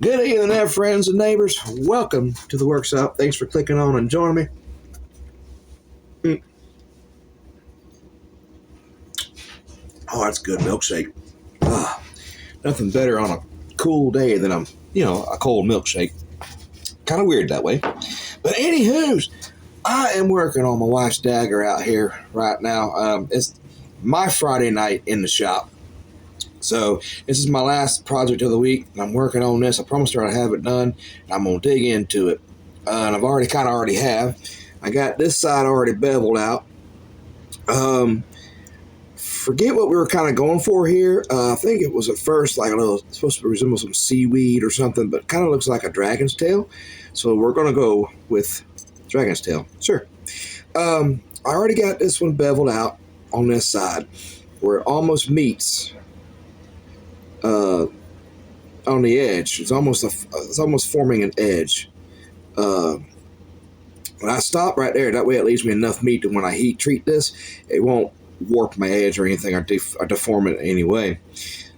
Good evening there, friends and neighbors. Welcome to the workshop. Thanks for clicking on and joining me. Oh, that's good milkshake. Nothing better on a cool day than a cold milkshake. Kind of weird that way. But anywho, I am working on my wife's Dagger out here right now. It's my Friday night in the shop. So this is my last project of the week, and I'm working on this. I promised her I'd have it done, and I'm gonna dig into it. And I've already have. I got this side already beveled out. Forget what we were kind of going for here. I think it was at first like it's supposed to resemble some seaweed or something, but kind of looks like a dragon's tail. So we're gonna go with dragon's tail. Sure. I already got this one beveled out on this side, where it almost meets on the edge. It's almost forming an edge. When I stop right there, that way it leaves me enough meat that when I heat treat this, it won't warp my edge or anything or deform it in any way.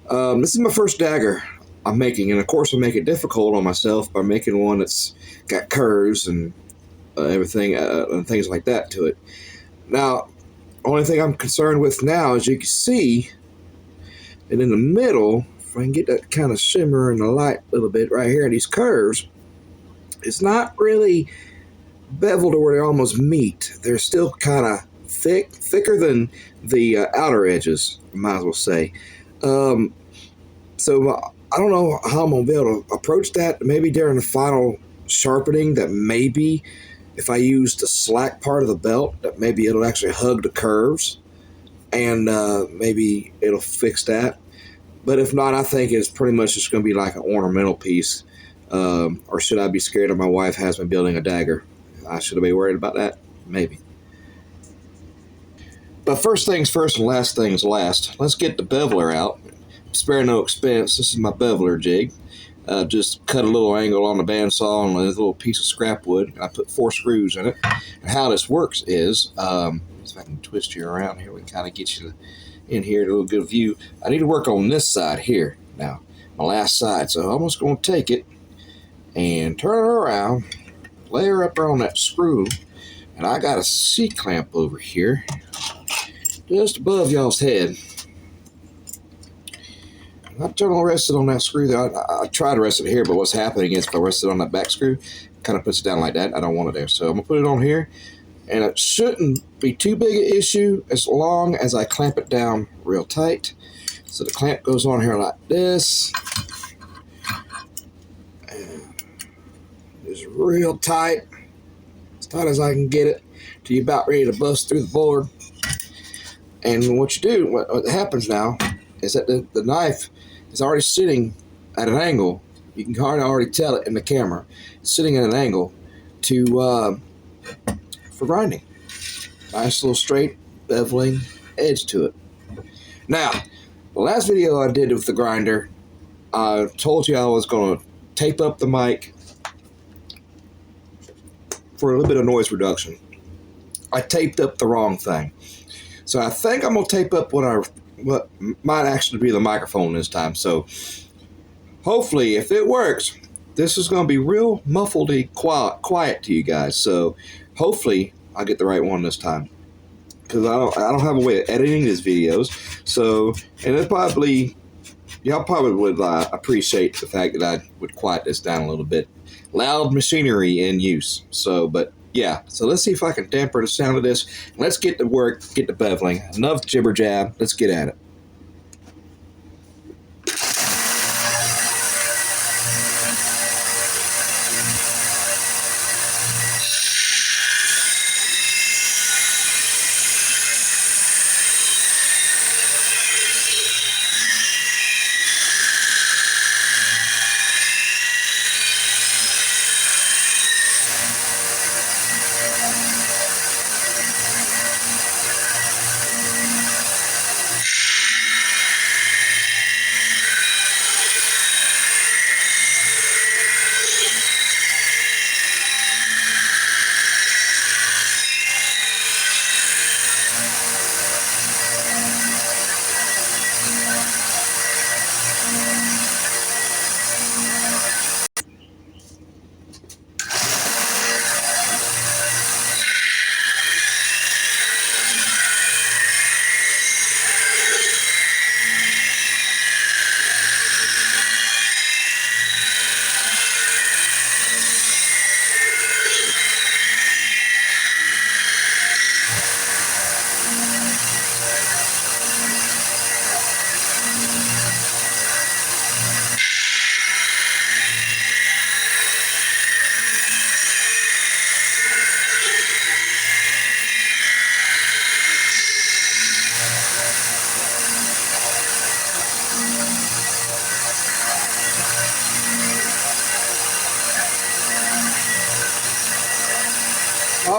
This is my first Dagger I'm making, and of course I make it difficult on myself by making one that's got curves and everything and things like that to it. Now, only thing I'm concerned with now, as you can see, and in the middle, if I can get that kind of shimmer in the light a little bit right here, these curves, it's not really beveled to where they almost meet. They're still kind of thicker than the outer edges, I might as well say. So I don't know how I'm going to be able to approach that. Maybe during the final sharpening, that maybe if I use the slack part of the belt, that maybe it'll actually hug the curves, and maybe it'll fix that. But if not, I think it's pretty much just going to be like an ornamental piece. Or should I be scared of my wife has me building a Dagger? I should be worried about that? Maybe. But first things first and last things last. Let's get the beveler out. Spare no expense. This is my beveler jig. Just cut a little angle on the bandsaw on a little piece of scrap wood. I put 4 screws in it. And how this works is, if I can twist you around here, we can kind of get you in here to a good view. I need to work on this side here now, my last side. So I'm just going to take it and turn it around, lay her up there on that screw, and I got a C-clamp over here just above y'all's head. I turn to rest it on that screw there. I try to rest it here, but what's happening is if I rest it on that back screw, it kind of puts it down like that. I don't want it there. So I'm going to put it on here, and it shouldn't be too big an issue as long as I clamp it down real tight. So the clamp goes on here like this. And it's real tight, as tight as I can get it, till you're about ready to bust through the board. And what you do, what happens now, is that the knife is already sitting at an angle. You can already tell it in the camera. It's sitting at an angle for grinding. Nice little straight beveling edge to it. Now, the last video I did with the grinder, I told you I was going to tape up the mic for a little bit of noise reduction. I taped up the wrong thing. So I think I'm going to tape up what might actually be the microphone this time. So hopefully, if it works, this is going to be real muffledy quiet to you guys. So hopefully I'll get the right one this time, because I don't have a way of editing these videos. So, and y'all probably would appreciate the fact that I would quiet this down a little bit. Loud machinery in use. So, but yeah, so let's see if I can damper the sound of this. Let's get to work, get to beveling. Enough jibber jab. Let's get at it.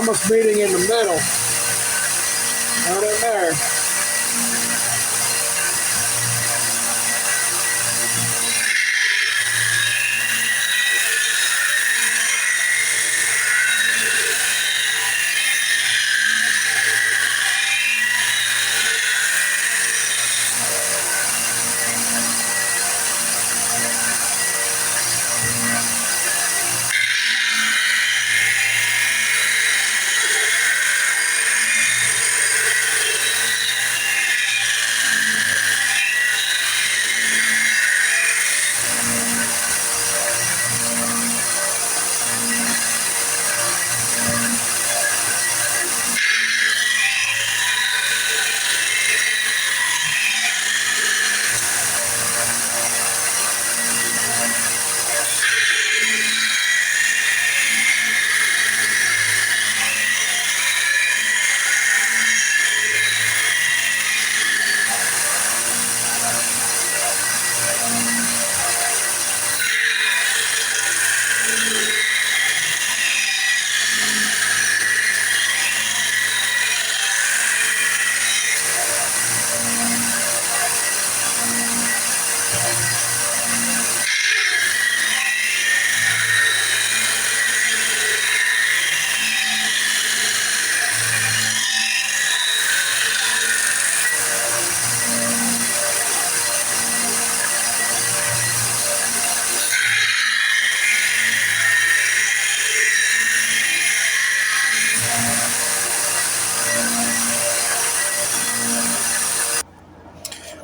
almost meeting in the middle. Right in there.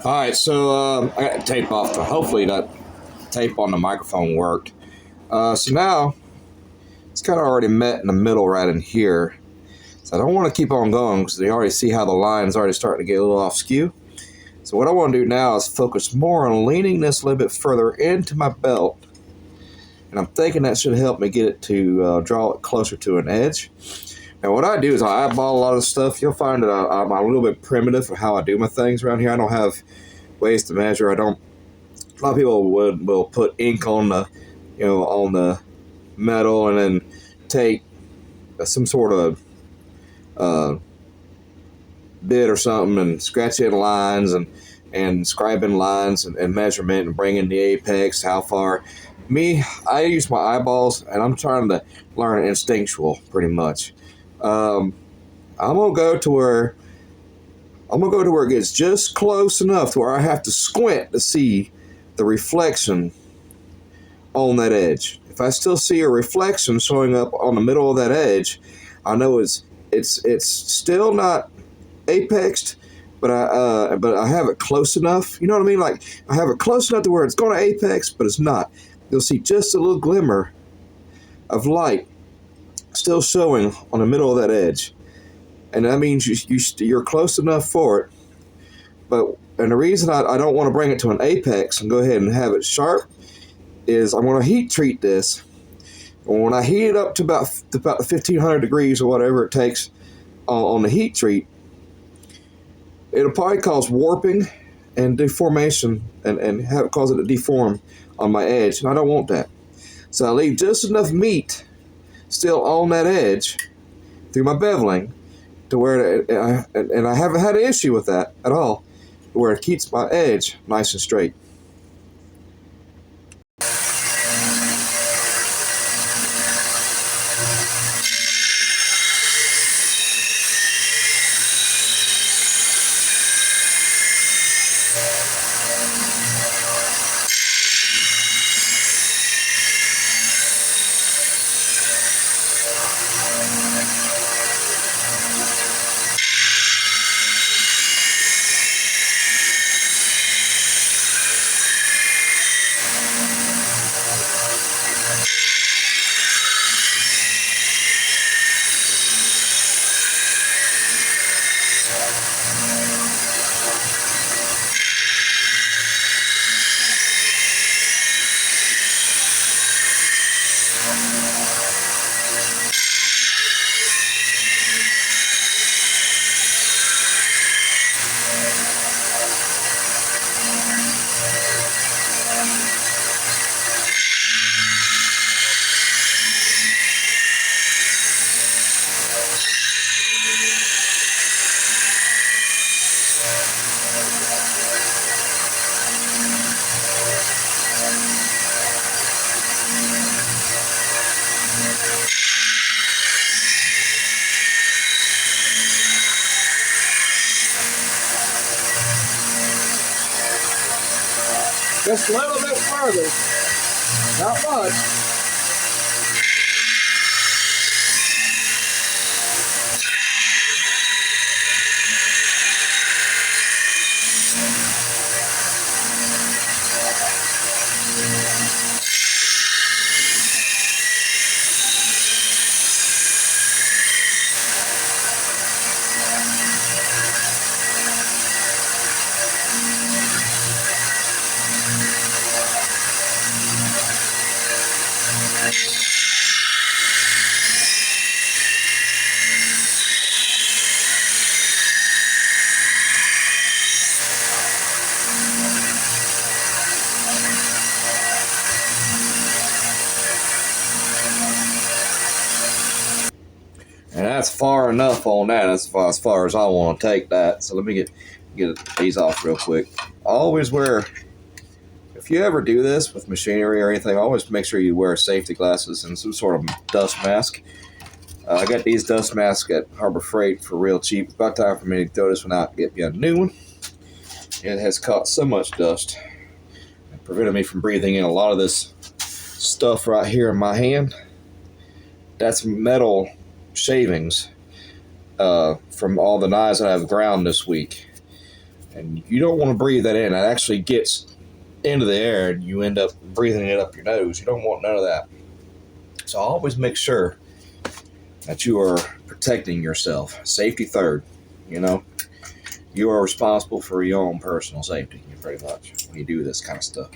All right, so I got tape off. Hopefully that tape on the microphone worked. So now it's kind of already met in the middle right in here. So I don't want to keep on going because you already see how the line's already starting to get a little off skew. So what I want to do now is focus more on leaning this a little bit further into my belt. And I'm thinking that should help me get it to draw it closer to an edge. Now what I do is I eyeball a lot of stuff. You'll find that I'm a little bit primitive for how I do my things around here. I don't have ways to measure. A lot of people will put ink on the, on the metal and then take some sort of bit or something and scratch in lines and scribe in lines and measurement and bring in the apex, how far. Me, I use my eyeballs and I'm trying to learn instinctual pretty much. I'm gonna go to where it gets just close enough to where I have to squint to see the reflection on that edge. If I still see a reflection showing up on the middle of that edge, I know it's still not apexed, but I have it close enough. You know what I mean? Like I have it close enough to where it's going to apex, but it's not. You'll see just a little glimmer of light still showing on the middle of that edge, and that means you're close enough for it. And the reason I don't want to bring it to an apex and go ahead and have it sharp is I'm going to heat treat this. And when I heat it up to about 1500 degrees or whatever it takes on the heat treat, it'll probably cause warping and deformation and cause it to deform on my edge, and I don't want that. So I leave just enough meat still on that edge through my beveling to where and I haven't had an issue with that at all, where it keeps my edge nice and straight. Just a little bit further. Not much. And that's far enough on that. That's as far as I want to take that. So let me get these off real quick. Always wear, if you ever do this with machinery or anything, always make sure you wear safety glasses and some sort of dust mask. I got these dust masks at Harbor Freight for real cheap. It's about time for me to throw this one out and get me a new one. It has caught so much dust. It prevented me from breathing in a lot of this stuff right here in my hand. That's metal shavings from all the knives that I've ground this week. And you don't want to breathe that in. It actually gets into the air and you end up breathing it up your nose. You don't want none of that. So always make sure that you are protecting yourself. Safety third, you know. You are responsible for your own personal safety, pretty much, when you do this kind of stuff.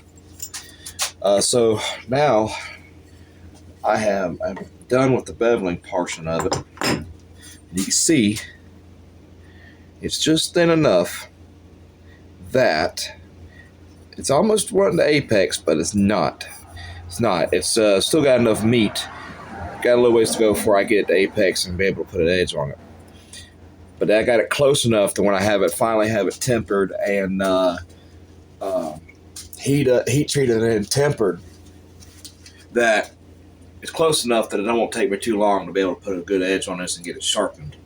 So now I'm done with the beveling portion of it. And you can see it's just thin enough that it's almost running to apex, but it's not. It's not. It's still got enough meat. Got a little ways to go before I get it to apex and be able to put an edge on it. But I got it close enough to when I finally have it tempered and heat treated and tempered, that it's close enough that it won't take me too long to be able to put a good edge on this and get it sharpened.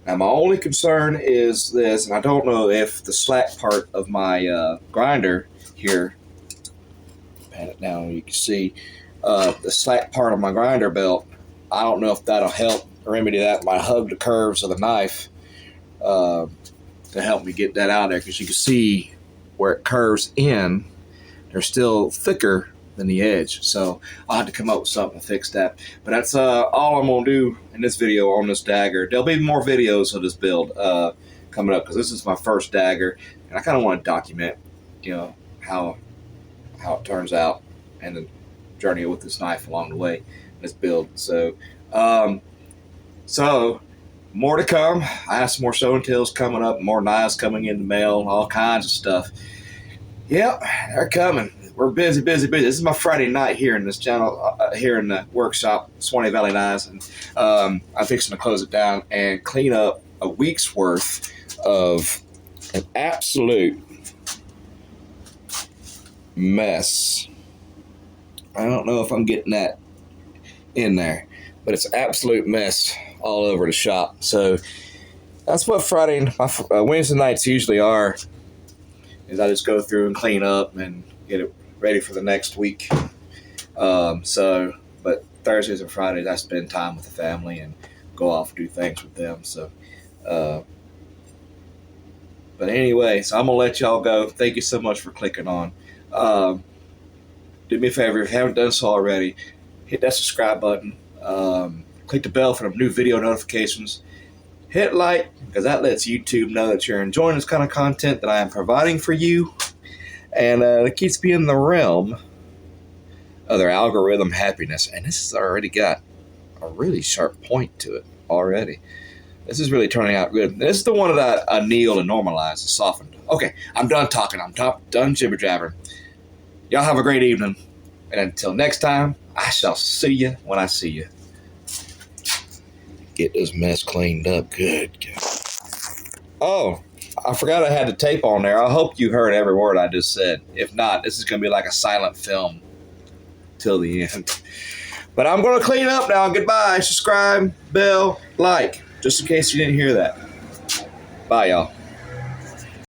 Now my only concern is this, and I don't know if the slack part of my grinder here, pat it down, you can see the slack part of my grinder belt. I don't know if that'll help remedy that. Might hug the curves of the knife to help me get that out there, because you can see where it curves in, they're still thicker than the edge. So I'll have to come up with something to fix that. But that's all I'm going to do in this video on this Dagger. There'll be more videos of this build coming up, because this is my first Dagger, and I kind of want to document, you know, how it turns out and the journey with this knife along the way, this build. So more to come. I have some more show and tells coming up, more knives coming in the mail, all kinds of stuff. Yep, they're coming. We're busy. This is my Friday night here in this channel, here in the workshop, Swanee Valley Knives, and I'm fixing to close it down and clean up a week's worth of an absolute mess. I don't know if I'm getting that in there, but it's an absolute mess all over the shop. So that's what Wednesday nights usually are, is I just go through and clean up and get it ready for the next week. But Thursdays and Fridays I spend time with the family and go off and do things with them. So but anyway, so I'm gonna let y'all go. Thank you so much for clicking on. Do me a favor, if you haven't done so already, hit that subscribe button. Click the bell for the new video notifications. Hit like, because that lets YouTube know that you're enjoying this kind of content that I am providing for you. And it keeps me in the realm of their algorithm happiness. And this has already got a really sharp point to it already. This is really turning out good. This is the one that I annealed and normalized and softened. Okay, I'm done talking. I'm done jibber-jabbering. Y'all have a great evening. And until next time, I shall see you when I see you. Get this mess cleaned up good. Oh, I forgot I had the tape on there. I hope you heard every word I just said. If not, this is going to be like a silent film till the end. But I'm going to clean up now. Goodbye. Subscribe, bell, like, just in case you didn't hear that. Bye, y'all.